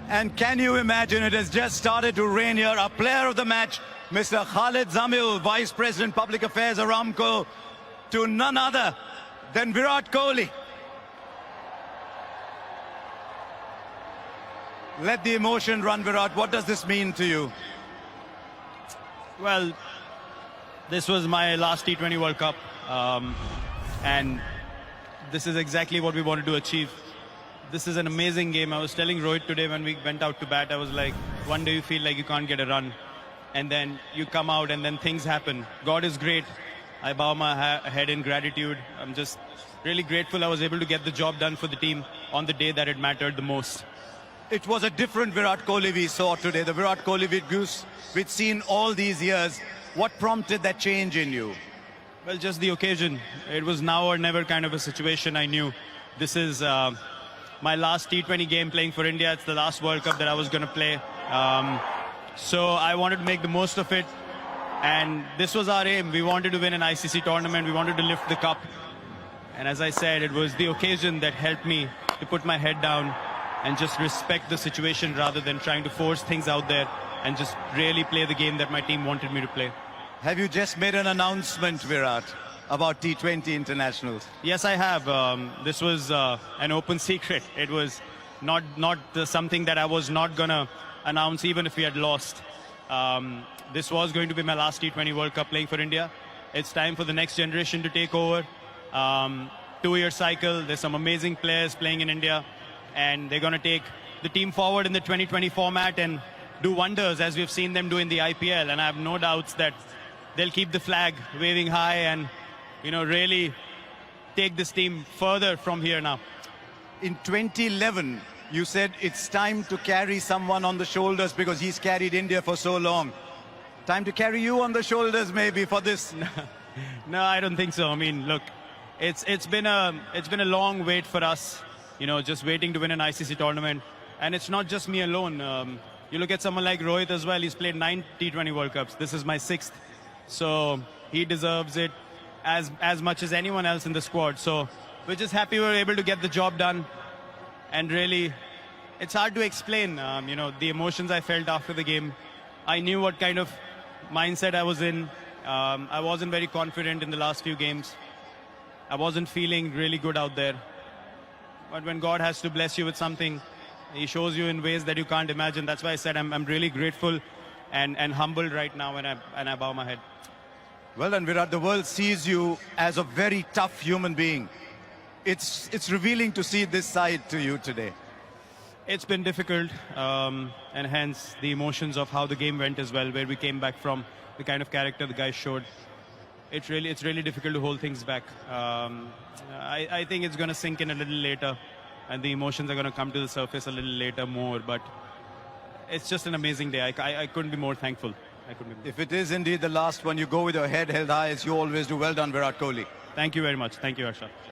And can you imagine, it has just started to rain here. Our player of the match, Mr. Khalid Zamil, Vice President, Public Affairs, Aramco, to none other than Virat Kohli. Let the emotion run, Virat. What does this mean to you? Well, this was my last T20 World Cup, and this is exactly what we wanted to achieve. This is an amazing game. I was telling Rohit today when we went out to bat, I was like, one day you feel like you can't get a run, and then you come out and then things happen. God is great. I bow my head in gratitude. I'm just really grateful I was able to get the job done for the team on the day that it mattered the most. It was a different Virat Kohli we saw today, the Virat Kohli we'd seen all these years. What prompted that change in you? Well, just the occasion. It was now or never kind of a situation. I knew this is my last T20 game playing for India. It's the last World Cup that I was going to play. So I wanted to make the most of it. And this was our aim. We wanted to win an ICC tournament. We wanted to lift the cup. And as I said, it was the occasion that helped me to put my head down and just respect the situation rather than trying to force things out there and just really play the game that my team wanted me to play. Have you just made an announcement, Virat, about T20 internationals? Yes, I have. This was an open secret. It was not something that I was not going to announce even if we had lost. This was going to be my last T20 World Cup playing for India. It's time for the next generation to take over. 2-year cycle. There's some amazing players playing in India, and they're going to take the team forward in the 2020 format and do wonders as we've seen them do in the IPL. And I have no doubts that they'll keep the flag waving high and, you know, really take this team further from here now. In 2011, you said it's time to carry someone on the shoulders because he's carried India for so long. Time to carry you on the shoulders maybe for this. No, I don't think so. I mean, look, it's been a long wait for us. You know, just waiting to win an ICC tournament. And it's not just me alone. You look at someone like Rohit as well. He's played 9 T20 World Cups. This is my 6th. So he deserves it as much as anyone else in the squad. So we're just happy we were able to get the job done. And really, it's hard to explain, you know, the emotions I felt after the game. I knew what kind of mindset I was in. I wasn't very confident in the last few games. I wasn't feeling really good out there. But when God has to bless you with something, He shows you in ways that you can't imagine. That's why I said I'm really grateful and humbled right now, and I bow my head. Well done, Virat. The world sees you as a very tough human being. It's revealing to see this side to you today. It's been difficult, and hence the emotions of how the game went as well, where we came back from, the kind of character the guys showed. It's really difficult to hold things back. I think it's going to sink in a little later, and the emotions are going to come to the surface a little later more. But it's just an amazing day. I couldn't be more thankful. If it is indeed the last one, you go with your head held high as you always do. Well done, Virat Kohli. Thank you very much. Thank you, Harsha.